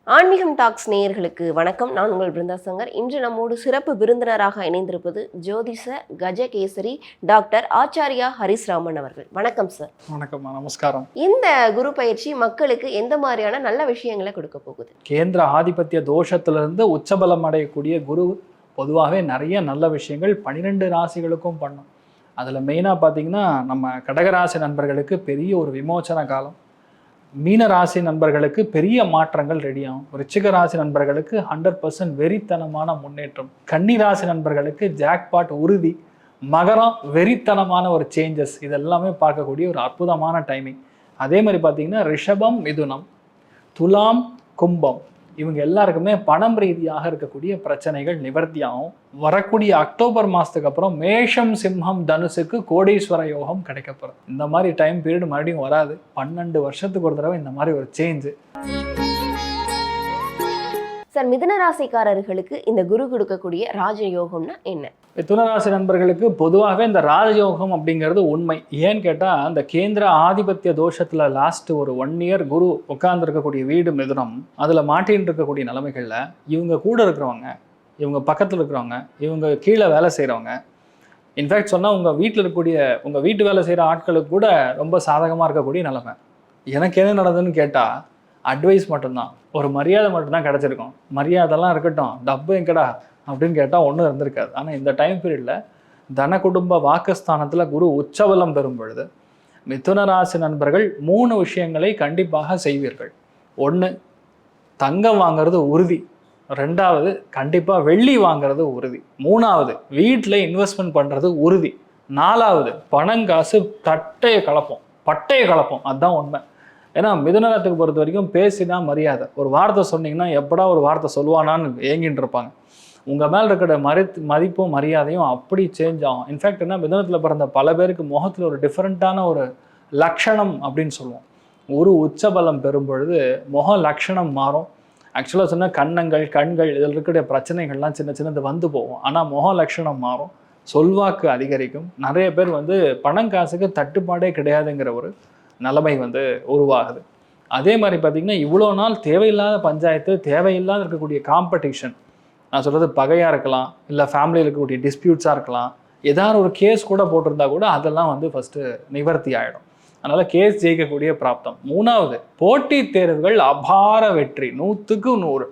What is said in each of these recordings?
ஆன்மீகம் டாக்ஸ் நேயர்களுக்கு வணக்கம். நான் உங்கள் பிருந்தா சங்கர். இன்று நம்மோடு சிறப்பு விருந்தினராக இணைந்திருப்பது ஜோதிஷ கஜகேசரி டாக்டர் ஆச்சாரியா ஹரிஸ்ராமன் அவர்கள். வணக்கம் சார். வணக்கம், நமஸ்காரம். இந்த குரு பயிற்சி மக்களுக்கு எந்த மாதிரியான நல்ல விஷயங்களை கொடுக்க போகுது? கேந்திர ஆதிபத்திய தோஷத்திலிருந்து உச்சபலம் அடையக்கூடிய குரு பொதுவாகவே நிறைய நல்ல விஷயங்கள் 12 ராசிகளுக்கும் பண்ணும். அதில் மெயினாக பார்த்தீங்கன்னா நம்ம கடகராசி நண்பர்களுக்கு பெரிய ஒரு விமோச்சன காலம், மீன ராசி நண்பர்களுக்கு பெரிய மாற்றங்கள் ரெடியாகும், ரிச்சிக ராசி நண்பர்களுக்கு 100% வெறித்தனமான முன்னேற்றம், கன்னி ராசி நண்பர்களுக்கு ஜாக்பாட் உறுதி, மகரம் வெறித்தனமான ஒரு சேஞ்சஸ், இதெல்லாமே பார்க்கக்கூடிய ஒரு அற்புதமான டைமிங். அதே மாதிரி பார்த்தீங்கன்னா ரிஷபம், மிதுனம், துலாம், கும்பம் இவங்க எல்லாருக்குமே பணம் ரீதியாக இருக்கக்கூடிய பிரச்சனைகள் நிவர்த்தியாகும். வரக்கூடிய அக்டோபர் மாதத்துக்கு அப்புறம் மேஷம், சிம்மம், தனுசுக்கு கோடீஸ்வர யோகம் கிடைக்கப்படும். இந்த மாதிரி டைம் பீரியட் மறுபடியும் வராது. 12 வருஷத்துக்கு ஒரு தடவை இந்த மாதிரி ஒரு சேஞ்சு. சார், மிதுன ராசிக்காரர்களுக்கு இந்த குரு கொடுக்கக்கூடிய ராஜயோகம்னா என்ன? மிதுன ராசி நண்பர்களுக்கு பொதுவாகவே இந்த ராஜயோகம் அப்படிங்கிறது உண்மை. ஏன்னு கேட்டால் அந்த கேந்திர ஆதிபத்திய தோஷத்தில் லாஸ்ட் ஒரு 1 இயர் குரு உட்கார்ந்துருக்கக்கூடிய வீடு மிதுனம், அதில் மாட்டின்னு இருக்கக்கூடிய நிலைமைகளில் இவங்க கூட இருக்கிறவங்க, இவங்க பக்கத்தில் இருக்கிறவங்க, இவங்க கீழே வேலை செய்கிறவங்க, இன்ஃபேக்ட் சொன்னால் உங்கள் வீட்டில் இருக்கக்கூடிய உங்கள் வீட்டு வேலை செய்கிற ஆட்களுக்கு கூட ரொம்ப சாதகமாக இருக்கக்கூடிய நிலைமை. எனக்கு என்ன நடந்ததுன்னு கேட்டால் அட்வைஸ் மட்டும்தான், ஒரு மரியாதை மட்டும்தான் கிடச்சிருக்கும். மரியாதைலாம் இருக்கட்டும், டப்பு எங்கடா அப்படின்னு கேட்டால் ஒன்றும் இருந்திருக்காது. ஆனால் இந்த டைம் பீரியடில் தன குடும்ப வாக்குஸ்தானத்தில் குரு உச்சபலம் பெறும் பொழுது மிதுன ராசி நண்பர்கள் 3 விஷயங்களை கண்டிப்பாக செய்வீர்கள். 1, தங்கம் வாங்கிறது உறுதி. 2வது, கண்டிப்பாக வெள்ளி வாங்கிறது உறுதி. 3வது, வீட்டில் இன்வெஸ்ட்மெண்ட் பண்ணுறது உறுதி. 4வது, பணங்காசு பட்டையை கலப்போம். அதுதான் உண்மை. ஏன்னா மிதுனத்துக்கு பொறுத்த வரைக்கும் பேசினா மரியாதை. ஒரு வார்த்தை சொன்னீங்கன்னா எப்படா ஒரு வார்த்தை சொல்லுவானான்னு ஏங்கிட்டு இருப்பாங்க. உங்கள் மேலே இருக்கிற மதிப்பும் மரியாதையும் அப்படி சேஞ்ச் ஆகும். இன்ஃபேக்ட் என்ன, மிதுனத்தில் பிறந்த பல பேருக்கு முகத்தில் ஒரு டிஃப்ரெண்ட்டான ஒரு லக்ஷணம் அப்படின்னு சொல்லுவோம். ஒரு உச்சபலம் பெறும் பொழுது முக லக்ஷணம் மாறும். ஆக்சுவலாக சொன்னால் கண்கள் இதில் இருக்கிற பிரச்சனைகள்லாம் சின்னது வந்து போகும். ஆனால் முக லக்ஷணம் மாறும், சொல்வாக்கு அதிகரிக்கும். நிறைய பேர் பணங்காசுக்கு தட்டுப்பாடே கிடையாதுங்கிற ஒரு நிலைமை உருவாகுது. அதே மாதிரி பார்த்திங்கன்னா இவ்வளோ நாள் தேவையில்லாத பஞ்சாயத்து, தேவையில்லாத இருக்கக்கூடிய காம்படிஷன், நான் சொல்கிறது பகையாக இருக்கலாம், இல்லை ஃபேமிலியில் இருக்கக்கூடிய டிஸ்பியூட்ஸாக இருக்கலாம், ஏதாவது ஒரு கேஸ் கூட போட்டிருந்தா கூட அதெல்லாம் ஃபஸ்ட்டு நிவர்த்தி ஆகிடும். அதனால் கேஸ் ஜெயிக்கக்கூடிய பிராப்தம். 3வது, போட்டித் தேர்வுகள் அபார வெற்றி, 100க்கு 100.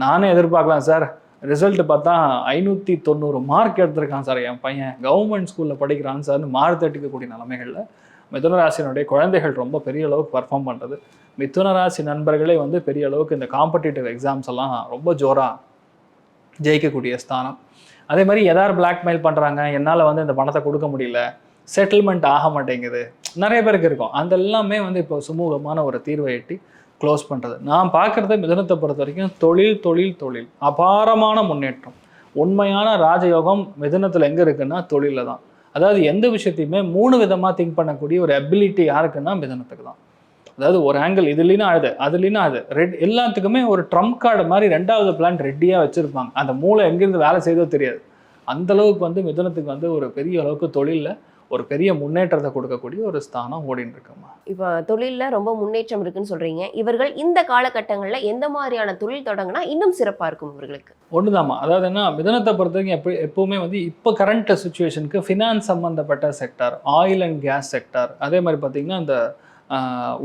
நானே எதிர்பார்க்கலாம் சார், ரிசல்ட் பார்த்தா 590 மார்க் எடுத்திருக்கான் சார் என் பையன், கவர்மெண்ட் ஸ்கூலில் படிக்கிறான் சார்னு மாறுதட்டிக்கக்கூடிய நிலைமைகளில் மிதுன ராசியினுடைய குழந்தைகள் ரொம்ப பெரிய அளவுக்கு பர்ஃபார்ம் பண்ணுறது. மிதுன ராசி நண்பர்களே பெரிய அளவுக்கு இந்த காம்படிட்டிவ் எக்ஸாம்ஸ் எல்லாம் ரொம்ப ஜோராக ஜெயிக்கக்கூடிய ஸ்தானம். அதே மாதிரி எதாவது பிளாக்மெயில் பண்ணுறாங்க, என்னால் இந்த பணத்தை கொடுக்க முடியல, செட்டில்மெண்ட் ஆக மாட்டேங்குது, நிறைய பேருக்கு இருக்கும். அந்த எல்லாமே இப்போ சுமூகமான ஒரு தீர்வை எட்டி க்ளோஸ் பண்ணுறது. நான் பார்க்குறத மிதுனத்தை பொறுத்த வரைக்கும் தொழில் அபாரமான முன்னேற்றம். உண்மையான ராஜயோகம் மிதுனத்தில் எங்கே இருக்குன்னா தொழிலில் தான். அதாவது எந்த விஷயத்தையுமே 3 விதமாக திங்க் பண்ணக்கூடிய ஒரு அபிலிட்டி யாருக்குன்னா மிதுனத்துக்கு தான். அதாவது ஒரு ஆங்கிள் இது இல்லைன்னா அது இல்லைன்னா அது எல்லாத்துக்குமே ஒரு ட்ரம்ப் கார்டு மாதிரி 2வது பிளான் ரெடியாக வச்சுருப்பாங்க. அந்த மூளை எங்கேருந்து வேலை செய்தோ தெரியாது. அந்தளவுக்கு மிதுனத்துக்கு ஒரு பெரிய அளவுக்கு தொழிலில் ஒரு பெரிய முன்னேற்றத்தை கொடுக்கக்கூடிய ஒரு ஸ்தானம் ஓடின்னு இருக்குமா. இப்போ தொழிலில் ரொம்ப முன்னேற்றம் இருக்குன்னு சொல்கிறீங்க. இவர்கள் இந்த காலகட்டங்களில் எந்த மாதிரியான தொழில் தொடங்கினா இன்னும் சிறப்பாக இருக்கும் இவர்களுக்கு? ஒன்றுதாம்மா, அதாவது என்ன, மிதுனத்தை பொறுத்த வரைக்கும் எப்போவுமே இப்போ கரண்ட் சுச்சுவேஷனுக்கு ஃபினான்ஸ் சம்மந்தப்பட்ட sector, oil and gas sector, அதே மாதிரி பார்த்திங்கன்னா இந்த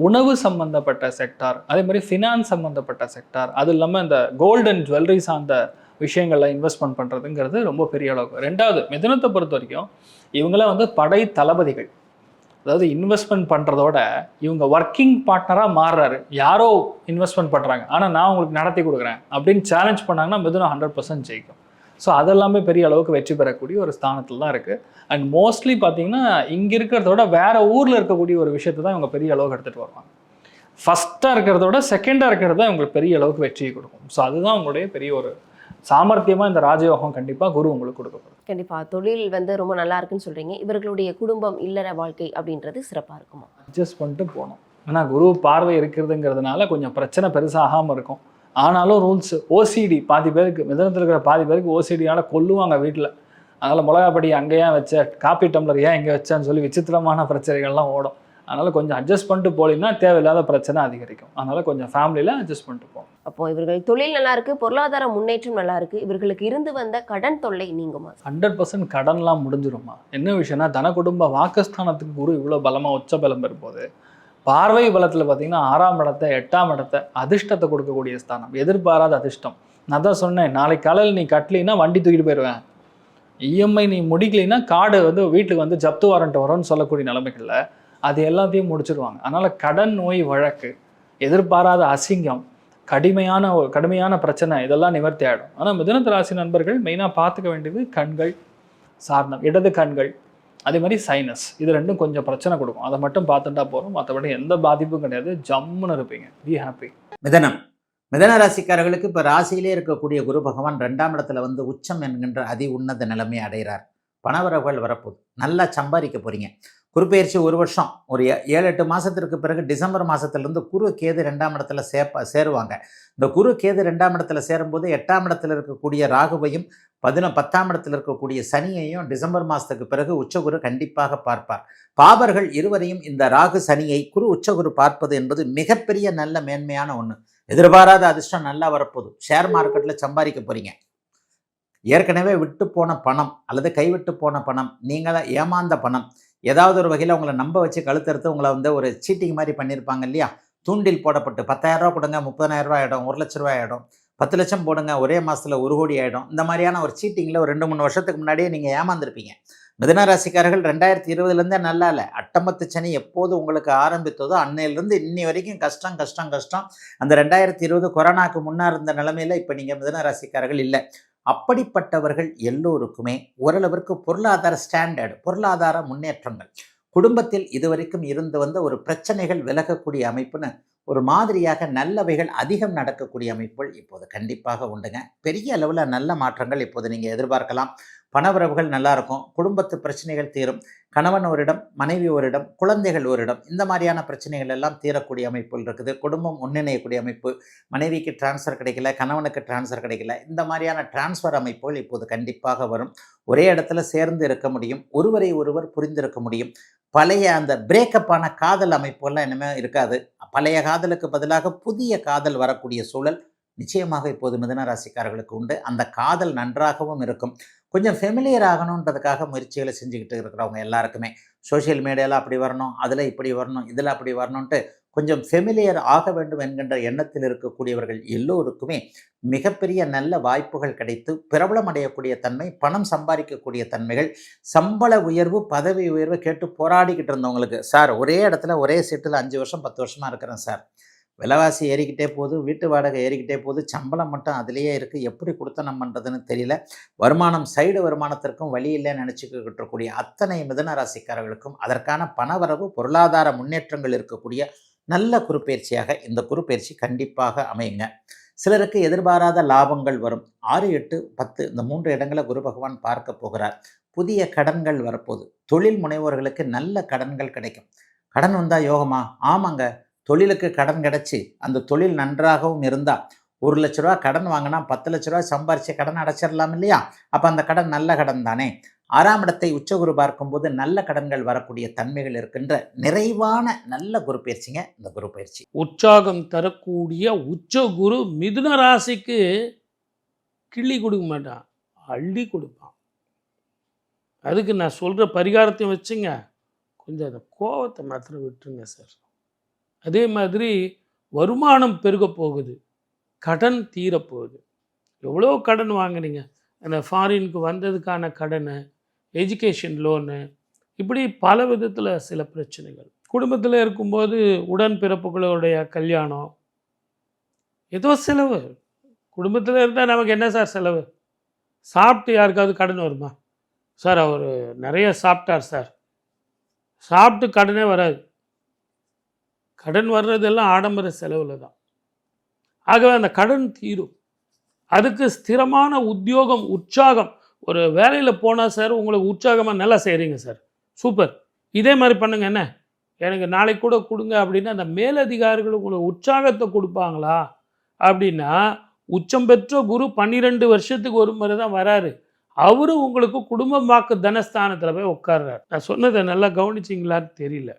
உணவு சம்மந்தப்பட்ட செக்டார், அதே மாதிரி ஃபினான்ஸ் சம்மந்தப்பட்ட செக்டார், அது இல்லாமல் இந்த கோல்டு அண்ட் ஜுவல்லரி சார்ந்த விஷயங்களில் இன்வெஸ்ட்மெண்ட் பண்ணுறதுங்கிறது ரொம்ப பெரிய அளவுக்கு. 2வது, மிதுனத்தை பொறுத்த வரைக்கும் இவங்களாம் படை தளபதிகள். அதாவது இன்வெஸ்ட்மெண்ட் பண்ணுறதோட இவங்க ஒர்க்கிங் பார்ட்னராக மாறுறாரு. யாரோ இன்வெஸ்ட்மெண்ட் பண்ணுறாங்க, ஆனால் நான் உங்களுக்கு நடத்தி கொடுக்குறேன் அப்படின்னு சேலஞ்ச் பண்ணாங்கன்னா மிதுனம் 100% ஜெயிக்கும். ஸோ அதெல்லாமே பெரிய அளவுக்கு வெற்றி பெறக்கூடிய ஒரு ஸ்தானத்தில் தான் இருக்குது. அண்ட் மோஸ்ட்லி பார்த்தீங்கன்னா இங்கே இருக்கிறதோட வேறு ஊரில் இருக்கக்கூடிய ஒரு விஷயத்தை தான் இவங்க பெரிய அளவுக்கு எடுத்துகிட்டு வருவாங்க. ஃபஸ்ட்டாக இருக்கிறதோட செகண்டாக இருக்கிறது தான் இவங்களுக்கு பெரிய அளவுக்கு வெற்றியை கொடுக்கும். ஸோ அதுதான் உங்களுடைய பெரிய ஒரு சாமர்த்தியமாக இந்த ராஜயோகம் கண்டிப்பாக குரு உங்களுக்கு கொடுக்கப்படும். கண்டிப்பாக தொழில் ரொம்ப நல்லா இருக்குன்னு சொல்கிறீங்க. இவர்களுடைய குடும்பம், இல்லற வாழ்க்கை அப்படின்றது சிறப்பாக இருக்குமா? அட்ஜஸ்ட் பண்ணிட்டு போகணும். ஆனால் குரு பார்வை இருக்கிறதுங்கிறதுனால கொஞ்சம் பிரச்சனை பெருசாகாமல் இருக்கும். ஆனாலும் ரூல்ஸ், ஓசிடி பாதி பேருக்கு, மிதுனத்தில் இருக்கிற பாதி பேருக்கு ஓசிடியால் கொல்லுவாங்க வீட்டில். அதனால் மிளகாப்படி அங்கே ஏன் வச்ச, காப்பி டம்ளர் ஏன் இங்கே வச்சான்னு சொல்லி விசித்திரமான பிரச்சனைகள்லாம் ஓடும். அதனால் கொஞ்சம் அட்ஜஸ்ட் பண்ணிட்டு போலிங்கன்னா தேவையில்லாத பிரச்சனை அதிகரிக்கும். அதனால் கொஞ்சம் ஃபேமிலியில் அட்ஜஸ்ட் பண்ணிட்டு போகணும். அப்போ இவர்கள் தொழில் நல்லா இருக்கு, பொருளாதார முன்னேற்றம் நல்லா இருக்கு, இவர்களுக்கு இருந்து வந்த கடன் தொல்லை நீங்குமா? 100% கடன்லாம் முடிஞ்சிருமா. என்ன விஷயம்னா தன குடும்ப வாக்குஸ்தானத்துக்கு குரு இவ்வளோ பலமாக உச்ச பலம் பெறும்போது பார்வை பலத்தில் பார்த்தீங்கன்னா 6ஆம் இடத்தை 8ஆம் இடத்தை அதிர்ஷ்டத்தை கொடுக்கக்கூடிய ஸ்தானம், எதிர்பாராத அதிர்ஷ்டம். நான் தான் சொன்னேன், நாளைக்கு காலையில் நீ கட்டலைன்னா வண்டி தூக்கிட்டு போயிடுவேன், இஎம்ஐ நீ முடிக்கலைன்னா கார்டு வந்து வீட்டுக்கு வந்து ஜப்து வாரண்ட் வரும்னு சொல்லக்கூடிய நிலைமைகளில் அது எல்லாத்தையும் முடிச்சிருவாங்க. அதனால் கடன் நோய் வழக்கு, எதிர்பாராத அசிங்கம், கடுமையான பிரச்சனை இதெல்லாம் நிவர்த்தி ஆகிடும். ஆனால் மிதுன ராசி நண்பர்கள் மெயினாக பார்த்துக்க வேண்டியது கண்கள் சார்ந்தம், இடது கண்கள், அதே மாதிரி சைனஸ், இது ரெண்டும் கொஞ்சம் பிரச்சனை கொடுக்கும். அதை மட்டும் பார்த்துட்டா போகிறோம், மற்றபடி எந்த பாதிப்பும் கிடையாது, ஜம்முன்னு இருப்பீங்க, பி ஹாப்பி. மிதன ராசிக்காரர்களுக்கு இப்போ ராசியிலே இருக்கக்கூடிய குரு பகவான் 2ஆம் இடத்துல வந்து உச்சம் என்கின்ற அதி உன்னத நிலைமையை அடைகிறார். பணவரவுகள் வரப்போகுது, நல்லா சம்பாதிக்க போகிறீங்க. குரு பயிற்சி 1 வருஷம், ஒரு 7-8 மாதத்திற்கு பிறகு டிசம்பர் மாதத்துலேருந்து குரு கேது 2ஆம் இடத்துல சேருவாங்க. இந்த குரு கேது 2ஆம் இடத்துல சேரும்போது 8ஆம் இடத்துல இருக்கக்கூடிய ராகுவையும் 10ஆம் இடத்துல இருக்கக்கூடிய சனியையும் டிசம்பர் மாதத்துக்கு பிறகு உச்சகுரு கண்டிப்பாக பார்ப்பார். பாபர்கள் இருவரையும் இந்த ராகு சனியை குரு உச்சகுரு பார்ப்பது என்பது மிகப்பெரிய நல்ல மேன்மையான ஒன்று. எதிர்பாராத அதிர்ஷ்டம் நல்லா வரப்போகுது. ஷேர் மார்க்கெட்டில் சம்பாதிக்க போகிறீங்க. ஏற்கனவே விட்டு போன பணம் அல்லது கைவிட்டு போன பணம், நீங்கள் ஏமாந்த பணம், ஏதாவது ஒரு வகையில் உங்களை நம்ப வச்சு கழுத்தறுத்து உங்களை வந்து ஒரு சீட்டிங் மாதிரி பண்ணியிருப்பாங்க இல்லையா, தூண்டில் போடப்பட்டு 10,000 ரூபா கொடுங்க 30,000 ஆகிடும், 1 லட்ச ரூபாய் ஆகிடும், 10 லட்சம் போடுங்க ஒரே மாதத்தில் 1 கோடி ஆகிடும். இந்த மாதிரியான ஒரு சீட்டிங்கில் ஒரு 2-3 வருஷத்துக்கு முன்னாடியே நீங்கள் ஏமாந்துருப்பீங்க. மிதுன ராசிக்காரர்கள் 2020 நல்லா இல்லை, அட்டமத்து சனி எப்போது உங்களுக்கு ஆரம்பித்ததோ அன்னையிலிருந்து இன்னி வரைக்கும் கஷ்டம் கஷ்டம் கஷ்டம். அந்த 2020 கொரோனாக்கு முன்னாடி இருந்த நிலைமையில் இப்போ நீங்கள் மிதுன ராசிக்காரர்கள் இல்லை. அப்படிப்பட்டவர்கள் எல்லோருக்குமே ஓரளவிற்கு பொருளாதார ஸ்டாண்டர்டு, பொருளாதார முன்னேற்றங்கள், குடும்பத்தில் இதுவரைக்கும் இருந்து வந்த ஒரு பிரச்சனைகள் விலகக்கூடிய அமைப்புன்னு ஒரு மாதிரியாக நல்லவைகள் அதிகம் நடக்கக்கூடிய அமைப்புகள் இப்போது கண்டிப்பாக உண்டுங்க. பெரிய அளவில் நல்ல மாற்றங்கள் இப்போது நீங்கள் எதிர்பார்க்கலாம். பணவரவுகள் நல்லா இருக்கும், குடும்பத்து பிரச்சனைகள் தீரும், கணவன் ஓரிடம், மனைவி ஓரிடம், குழந்தைகள் ஓரிடம், இந்த மாதிரியான பிரச்சனைகள் எல்லாம் தீரக்கூடிய அமைப்புகள் இருக்குது. குடும்பம் ஒன்றிணையக்கூடிய அமைப்பு, மனைவிக்கு டிரான்ஸ்ஃபர் கிடைக்கல, கணவனுக்கு டிரான்ஸ்ஃபர் கிடைக்கல, இந்த மாதிரியான டிரான்ஸ்ஃபர் அமைப்புகள் இப்போது கண்டிப்பாக வரும். ஒரே இடத்துல சேர்ந்து இருக்க முடியும், ஒருவரை ஒருவர் புரிந்திருக்க முடியும். பழைய அந்த பிரேக்கப்பான காதல் அமைப்புகள்லாம் இனிமேல் இருக்காது. பழைய காதலுக்கு பதிலாக புதிய காதல் வரக்கூடிய சூழல் நிச்சயமாக இப்போது மிதுன ராசிக்காரர்களுக்கு உண்டு. அந்த காதல் நன்றாகவும் இருக்கும். கொஞ்சம் ஃபெமிலியர் ஆகணுன்றதுக்காக முயற்சிகளை செஞ்சுக்கிட்டு இருக்கிறவங்க எல்லாருக்குமே சோஷியல் மீடியாவில் அப்படி வரணும், அதில் இப்படி வரணும், இதில் அப்படி வரணுன்ட்டு கொஞ்சம் ஃபெமிலியர் ஆக வேண்டும் என்கின்ற எண்ணத்தில் இருக்கக்கூடியவர்கள் எல்லோருக்குமே மிகப்பெரிய நல்ல வாய்ப்புகள் கிடைத்து பிரபலம் அடையக்கூடிய தன்மை, பணம் சம்பாதிக்கக்கூடிய தன்மைகள், சம்பள உயர்வு, பதவி உயர்வு கேட்டு போராடிக்கிட்டு இருந்தவங்களுக்கு, சார் ஒரே இடத்துல ஒரே சீட்டில் 5 வருஷம் 10 வருஷமாக இருக்கிறேன் சார், விலைவாசி ஏறிக்கிட்டே போகுது, வீட்டு வாடகை ஏறிக்கிட்டே போகுது, சம்பளம் மட்டும் அதிலேயே இருக்குது, எப்படி கொடுத்தனம் பண்ணுறதுன்னு தெரியல, வருமானம் சைடு வருமானத்திற்கும் வழி இல்லைன்னு நினச்சிக்கிட்டு இருக்கக்கூடிய அத்தனை மிதுன ராசிக்காரர்களுக்கும் அதற்கான பணவரவு, பொருளாதார முன்னேற்றங்கள் இருக்கக்கூடிய நல்ல குருப்பெயர்ச்சியாக இந்த குருப்பெயர்ச்சி கண்டிப்பாக அமையுங்க. சிலருக்கு எதிர்பாராத லாபங்கள் வரும். 6, 8, 10 இந்த 3 இடங்களை குரு பகவான் பார்க்க போகிறார். புதிய கடன்கள் வரப்போகுது. தொழில் முனைவோர்களுக்கு நல்ல கடன்கள் கிடைக்கும். கடன் வந்தால் யோகமா? ஆமாங்க, தொழிலுக்கு கடன் கிடச்சி அந்த தொழில் நன்றாகவும் இருந்தால் 1 லட்ச ரூபா கடன் வாங்கினா 10 லட்ச ரூபா சம்பாரித்து கடன் அடைச்சிடலாம் இல்லையா? அப்போ அந்த கடன் நல்ல கடன் தானே. 6ஆம் இடத்தை உச்சகுரு பார்க்கும்போது நல்ல கடன்கள் வரக்கூடிய தன்மைகள் இருக்கின்ற நிறைவான நல்ல குரு பயிற்சிங்க இந்த குரு பயிற்சி. உற்சாகம் தரக்கூடிய உச்ச குரு மிதுன ராசிக்கு கிள்ளி கொடுக்க மாட்டான், அள்ளி கொடுப்பான். அதுக்கு நான் சொல்கிற பரிகாரத்தையும் வச்சுங்க, கொஞ்சம் அந்த கோவத்தை மாத்திரம் விட்டுருங்க சார். அதே மாதிரி வருமானம் பெருக போகுது, கடன் தீரப்போகுது. எவ்வளோ கடன் வாங்குனீங்க, அந்த ஃபாரினுக்கு வந்ததுக்கான கடனை, எஜுகேஷன் லோனு, இப்படி பல விதத்தில் சில பிரச்சனைகள். குடும்பத்தில் இருக்கும்போது உடன்பிறப்புகளுடைய கல்யாணம், ஏதோ செலவு. குடும்பத்தில் இருந்தால் நமக்கு என்ன சார் செலவு? சாப்பிட்டு யாருக்காவது கடன் வருமா சார்? அவர் நிறைய சாப்பிட்டார் சார், சாப்பிட்டு கடனே வராது. கடன் வர்றதெல்லாம் ஆடம்பர செலவில் தான். ஆகவே அந்த கடன் தீரும். அதுக்கு ஸ்திரமான உத்தியோகம், உற்சாகம். ஒரு வேலையில் போனால் சார் உங்களுக்கு உற்சாகமாக நல்லா செய்கிறீங்க சார், சூப்பர், இதே மாதிரி பண்ணுங்க, என்ன எனக்கு நாளைக்கு கூட கொடுங்க அப்படின்னு அந்த மேலதிகாரிகள் உங்களுக்கு உற்சாகத்தை கொடுப்பாங்களா? அப்படின்னா உச்சம் பெற்ற குரு 12 வருஷத்துக்கு ஒரு முறை தான் வராரு. அவரும் உங்களுக்கு குடும்பமாக்கு தனஸ்தானத்தில் போய் உட்கார்றார். நான் சொன்னதை நல்லா கவனிச்சிங்களான்னு தெரியல,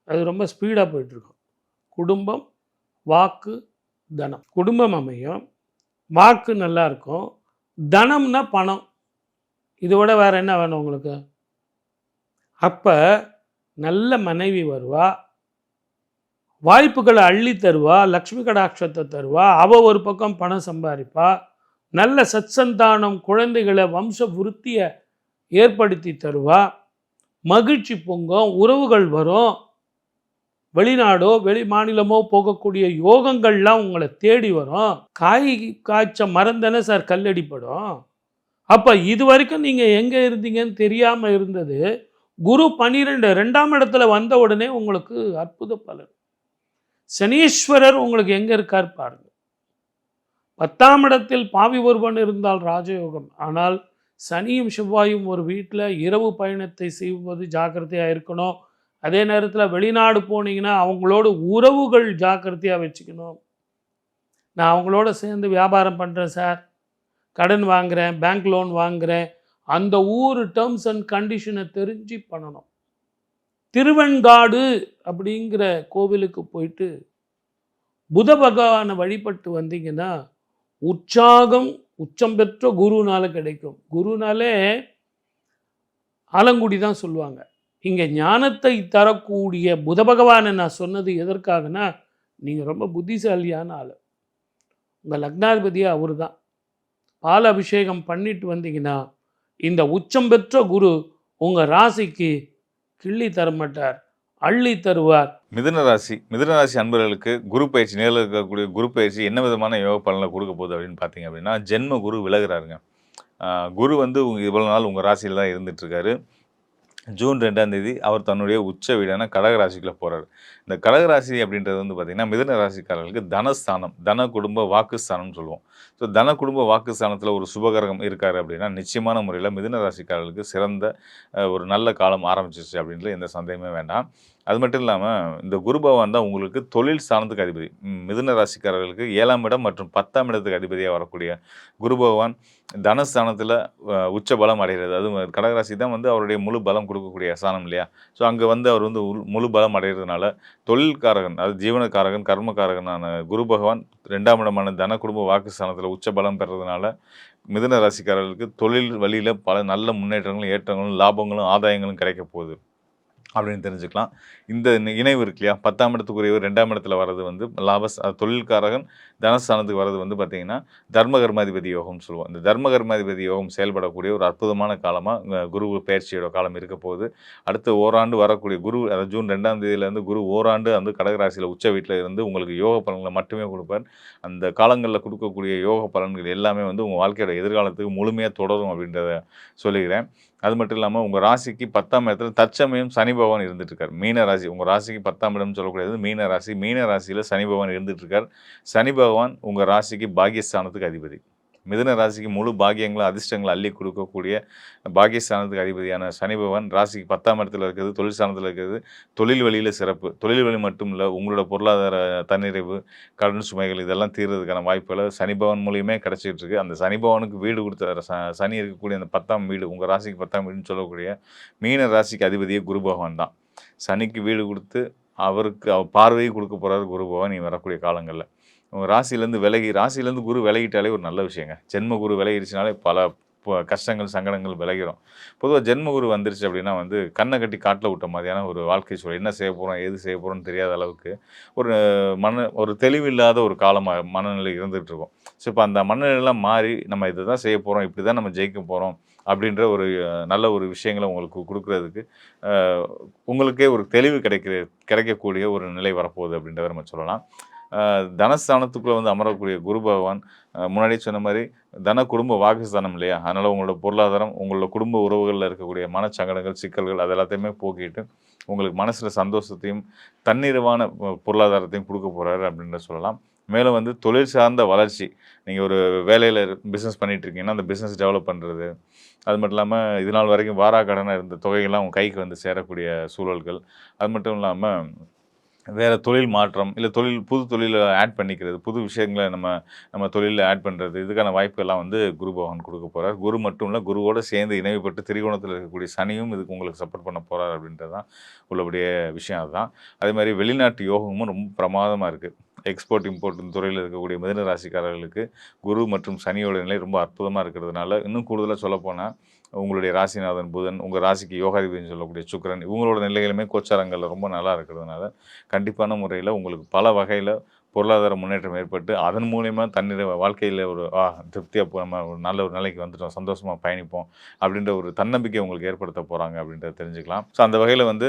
அது ரொம்ப ஸ்பீடாக போயிட்டுருக்கும். குடும்பம், வாக்கு, தனம். குடும்பம் அமையும், வாக்கு நல்லா இருக்கும். தனம்னா பணம். இதோட வேற என்ன வேணும் உங்களுக்கு? அப்போ நல்ல மனைவி வருவா, வாய்ப்புகளை அள்ளி தருவா, லக்ஷ்மி கடாட்சத்தை தருவா, அவள் ஒரு பக்கம் பணம் சம்பாதிப்பா, நல்ல சத்சந்தானம் குழந்தைகளை வம்ச விருத்தியை ஏற்படுத்தி தருவா, மகிழ்ச்சி பொங்கும், உறவுகள் வரும், வெளிநாடோ வெளி மாநிலமோ போகக்கூடிய யோகங்கள்லாம் உங்களை தேடி வரும். காய் காய்ச்ச மரம் தானே சார் கல்லடிப்படும். அப்போ இது வரைக்கும் நீங்கள் எங்கே இருந்தீங்கன்னு தெரியாமல் இருந்தது குரு 12 2ஆம் இடத்துல வந்த உடனே உங்களுக்கு அற்புத பலன். சனீஸ்வரர் உங்களுக்கு எங்கே இருக்கார் பாருங்க. 10ஆம் இடத்தில் பாவி ஒருவன் இருந்தால் ராஜயோகம். ஆனால் சனியும் செவ்வாயும் ஒரு வீட்டில் இரவு பயணத்தை செய்வது ஜாக்கிரதையாக இருக்கணும். அதே நேரத்தில் வெளிநாடு போனீங்கன்னா அவங்களோட உறவுகள் ஜாக்கிரதையாக வச்சுக்கணும். நான் அவங்களோட சேர்ந்து வியாபாரம் பண்ணுறேன் சார், கடன் வாங்குகிறேன், பேங்க் லோன் வாங்குகிறேன், அந்த ஊர் டேர்ம்ஸ் அண்ட் கண்டிஷனை தெரிஞ்சு பண்ணணும். திருவெண்காடு அப்படிங்கிற கோவிலுக்கு போயிட்டு புத பகவானை வழிபட்டு வந்தீங்கன்னா உற்சாகம் உச்சம் பெற்ற குருனால கிடைக்கும். குருனாலே ஆலங்குடி தான் சொல்லுவாங்க. இங்கே ஞானத்தை தரக்கூடிய புத பகவானை நான் சொன்னது எதற்காகனா, நீங்கள் ரொம்ப புத்திசாலியான ஆள், உங்கள் லக்னாதிபதியாக அவர் தான். பால் அபிஷேகம் பண்ணிட்டு வந்தீங்கன்னா இந்த உச்சம் பெற்ற குரு உங்கள் ராசிக்கு கிள்ளி தரமாட்டார், அள்ளி தருவார். மிதுன ராசி அன்பர்களுக்கு குரு பயிற்சி, நேரில் இருக்கக்கூடிய குரு பயிற்சி என்ன விதமான யோக பலனை கொடுக்க போகுது அப்படின்னு பார்த்தீங்க அப்படின்னா, ஜென்ம குரு விலகுறாருங்க. குரு வந்து இவ்வளோ நாள் உங்கள் ராசியில் தான் இருந்துகிட்ருக்காரு. ஜூன் 2ஆம் தேதி அவர் தன்னுடைய உச்ச வீடான கடகராசிக்குள்ளே போகிறார். இந்த கடகராசி அப்படின்றது வந்து பார்த்திங்கன்னா மிதுன ராசிக்காரர்களுக்கு தனஸ்தானம், தன குடும்ப வாக்குஸ்தானம்னு சொல்லுவோம். ஸோ தன குடும்ப வாக்குஸ்தானத்தில் ஒரு சுபகரகம் இருக்கார் அப்படின்னா நிச்சயமான முறையில் மிதுன ராசிக்காரர்களுக்கு சிறந்த ஒரு நல்ல காலம் ஆரம்பிச்சிச்சு அப்படின்றது எந்த சந்தேகமே வேண்டாம். அது மட்டும் இல்லாமல் இந்த குரு பகவான் தான் உங்களுக்கு தொழில் ஸ்தானத்துக்கு அதிபதி. மிதுன ராசிக்காரர்களுக்கு 7ஆம் இடம் மற்றும் 10ஆம் இடத்துக்கு அதிபதியாக வரக்கூடிய குரு பகவான் தனஸ்தானத்தில் உச்ச பலம் அடைகிறது. அது கடகராசி தான் வந்து அவருடைய முழு பலம் கொடுக்கக்கூடிய ஸ்தானம் இல்லையா. ஸோ அங்கே வந்து அவர் வந்து முழு பலம் அடைகிறதுனால தொழில்காரகன், அது ஜீவனக்காரகன், கர்மக்காரகனான குரு பகவான் 2ஆம் இடமான தன குடும்ப வாக்குஸ்தானத்தில் உச்ச பலம் பெறதுனால மிதுன ராசிக்காரர்களுக்கு தொழில் வழியில் பல நல்ல முன்னேற்றங்களும் ஏற்றங்களும் லாபங்களும் ஆதாயங்களும் கிடைக்க போகுது அப்படின்னு தெரிஞ்சுக்கலாம். இந்த இணைவு இருக்கு இல்லையா, 10ஆம் இடத்துக்குரியவர் 2ஆம் இடத்துல வர்றது வந்து தொழில்காரகன், தனஸ்தானத்துக்கு வர்றது வந்து பார்த்திங்கன்னா தர்மகர்மாதிபதி யோகம்னு சொல்லுவோம். இந்த தர்மகர்மாதிபதி யோகம் செயல்படக்கூடிய ஒரு அற்புதமான காலமாக குரு பயிற்சியோட காலம் இருக்க போகுது. அடுத்த ஓராண்டு வரக்கூடிய குரு, அதாவது ஜூன் 2ஆம் தேதியிலேருந்து குரு ஓராண்டு வந்து கடகராசியில் உச்ச வீட்டில் இருந்து உங்களுக்கு யோக பலன்களை மட்டுமே கொடுப்பார். அந்த காலங்களில் கொடுக்கக்கூடிய யோக பலன்கள் எல்லாமே வந்து உங்கள் வாழ்க்கையோட எதிர்காலத்துக்கு முழுமையாக தொடரும் அப்படின்றத சொல்லிக்கிறேன். அது மட்டும் இல்லாமல் உங்கள் ராசிக்கு 10ஆம் இடத்துல தற்சமயம் சனி பகவான் இருந்துகிட்ருக்கார். மீன ராசி, உங்கள் ராசிக்கு 10ஆம் இடம்னு சொல்லக்கூடியது மீன ராசி. மீன ராசியில் சனி பகவான் இருந்துகிட்ருக்கார். சனி பகவான் உங்கள் ராசிக்கு பாக்கியஸ்தானத்துக்கு அதிபதி. மிதுன ராசிக்கு முழு பாக்கியங்களை அதிர்ஷ்டங்களை அள்ளி கொடுக்கக்கூடிய பாக்கியஸ்தானத்துக்கு அதிபதியான சனி பகவான் ராசிக்கு 10ஆம் இடத்துல இருக்கிறது, தொழில் ஸ்தானத்தில் இருக்கிறது. தொழில் வழியில் சிறப்பு. தொழில் வழி மட்டும் இல்லை, உங்களோட பொருளாதார தன்னிறைவு, கடன் சுமைகள் இதெல்லாம் தீர்றதுக்கான வாய்ப்புகளை சனி பகவான் மூலியமே கிடச்சிட்டு இருக்கு. அந்த சனி பகவானுக்கு வீடு கொடுத்த சனி இருக்கக்கூடிய அந்த 10ஆம் வீடு, உங்கள் ராசிக்கு 10ஆம் வீடுன்னு சொல்லக்கூடிய மீன ராசிக்கு அதிபதியே குரு பகவான் தான். சனிக்கு வீடு கொடுத்து அவருக்கு பார்வையை கொடுக்க போகிறாரு குரு பகவான் நீ வரக்கூடிய காலங்களில். உங்கள் ராசியிலேருந்து குரு விலகிட்டாலே ஒரு நல்ல விஷயங்க. ஜென்ம குரு விலகிடுச்சுனாலே பல கஷ்டங்கள் சங்கடங்கள் விலகிறோம். பொதுவாக ஜென்ம குரு வந்துருச்சு அப்படின்னா வந்து கண்ணை கட்டி காட்டில் விட்ட மாதிரியான ஒரு வாழ்க்கை சூழல். என்ன செய்ய போகிறோம், ஏது செய்ய போகிறோம்னு தெரியாத அளவுக்கு ஒரு தெளிவில்லாத ஒரு காலமாக மனநிலை இருந்துகிட்டு இருக்கும். ஸோ இப்போ அந்த மனநிலையெல்லாம் மாறி நம்ம இதை தான் செய்ய போகிறோம், இப்படி தான் நம்ம ஜெயிக்க போகிறோம் அப்படின்ற ஒரு நல்ல ஒரு விஷயங்களை உங்களுக்கு கொடுக்குறதுக்கு உங்களுக்கே ஒரு தெளிவு கிடைக்கக்கூடிய ஒரு நிலை வரப்போகுது அப்படின்றத நம்ம சொல்லலாம். தனஸ்தானத்துக்குள்ளே வந்து அமரக்கூடிய குரு பகவான் முன்னாடியே சொன்ன மாதிரி தன குடும்ப வாக்குஸ்தானம் இல்லையா, அதனால் உங்களோட பொருளாதாரம், உங்களோட குடும்ப உறவுகளில் இருக்கக்கூடிய மனச்சங்கடங்கள், சிக்கல்கள் அது எல்லாத்தையுமே போக்கிட்டு உங்களுக்கு மனசில் சந்தோஷத்தையும் தன்னிறைவான பொருளாதாரத்தையும் கொடுக்க போகிறாரு அப்படின்னு சொல்லலாம். மேலும் வந்து தொழில் சார்ந்த வளர்ச்சி, நீங்கள் ஒரு வேலையில் பிஸ்னஸ் பண்ணிகிட்ருக்கீங்கன்னா அந்த பிஸ்னஸ் டெவலப் பண்ணுறது, அது மட்டும் இல்லாமல் இது நாள் வரைக்கும் வாராக்கடனாக இருந்த தொகைகள்லாம் உங்கள் கைக்கு வந்து சேரக்கூடிய சூழல்கள், அது மட்டும் இல்லாமல் வேறு தொழில் மாற்றம், இல்லை புது தொழிலை ஆட் பண்ணிக்கிறது, புது விஷயங்களை நம்ம தொழிலில் ஆட் பண்ணுறது, இதுக்கான வாய்ப்பெல்லாம் வந்து குரு பகவான் கொடுக்க போகிறார். குரு மட்டும் இல்லை, குருவோடு சேர்ந்து இணைவுபட்டு திரிகோணத்தில் இருக்கக்கூடிய சனியும் இதுக்கு உங்களுக்கு சப்போர்ட் பண்ண போகிறார் அப்படின்றது தான் உள்ளபடிய விஷயம். அதுதான். அதே மாதிரி வெளிநாட்டு யோகமும் ரொம்ப பிரமாதமாக இருக்குது. எக்ஸ்போர்ட் இம்போர்ட் துறையில் இருக்கக்கூடிய மிதுன ராசிக்காரர்களுக்கு குரு மற்றும் சனியோட நிலை ரொம்ப அற்புதமாக இருக்கிறதுனால, இன்னும் கூடுதலாக சொல்லப்போனால் உங்களுடைய ராசிநாதன் புதன், உங்கள் ராசிக்கு யோகாதிபதினு சொல்லக்கூடிய சுக்கிரன், இவங்களோட நிலைகளுமே கோச்சாரங்களில் ரொம்ப நல்லா இருக்கிறதுனால கண்டிப்பான முறையில் உங்களுக்கு பல வகையில் பொருளாதார முன்னேற்றம் ஏற்பட்டு அதன் மூலயமா தன்னிட வாழ்க்கையில் ஒரு திருப்தியாக நம்ம ஒரு நல்ல ஒரு நிலைக்கு வந்துட்டோம், சந்தோஷமாக பயணிப்போம் அப்படின்ற ஒரு தன்னம்பிக்கை உங்களுக்கு ஏற்படுத்த போகிறாங்க அப்படின்றத தெரிஞ்சுக்கலாம். ஸோ அந்த வகையில் வந்து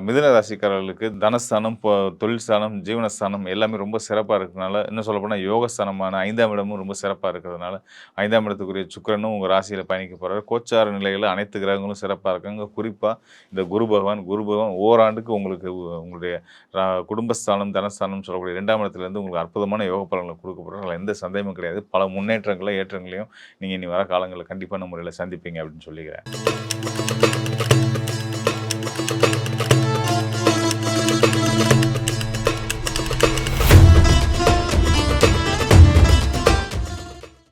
மிதுன ராசிக்காரர்களுக்கு தனஸ்தானம், தொழில் ஸ்தானம், ஜீவனஸ்தானம் எல்லாமே ரொம்ப சிறப்பாக இருக்கிறதுனால, இன்னும் சொல்லப்போனால் யோகஸ்தானமான 5ஆம் இடமும் ரொம்ப சிறப்பாக இருக்கிறதுனால 5ஆம் இடத்துக்குரிய சுக்கிரனும் உங்கள் ராசியில் பயணிக்க போகிறார். கோச்சார நிலைகளில் அனைத்து கிரகங்களும் சிறப்பாக இருக்காங்க. குறிப்பாக இந்த குரு பகவான் ஓராண்டுக்கு உங்களுக்கு உங்களுடைய குடும்பஸ்தானம், தனஸ்தானம் சொல்லக்கூடிய 2ஆம் இடத்துலேருந்து உங்களுக்கு அற்புதமான யோக பலன்களை கொடுக்க போகிறாங்க. எந்த சந்தேகமும் கிடையாது. பல முன்னேற்றங்களையும் ஏற்றங்களையும் நீங்கள் இனி வர காலங்களில் கண்டிப்பான முறையில் சந்திப்பீங்க அப்படின்னு சொல்லிக்கிறேன்.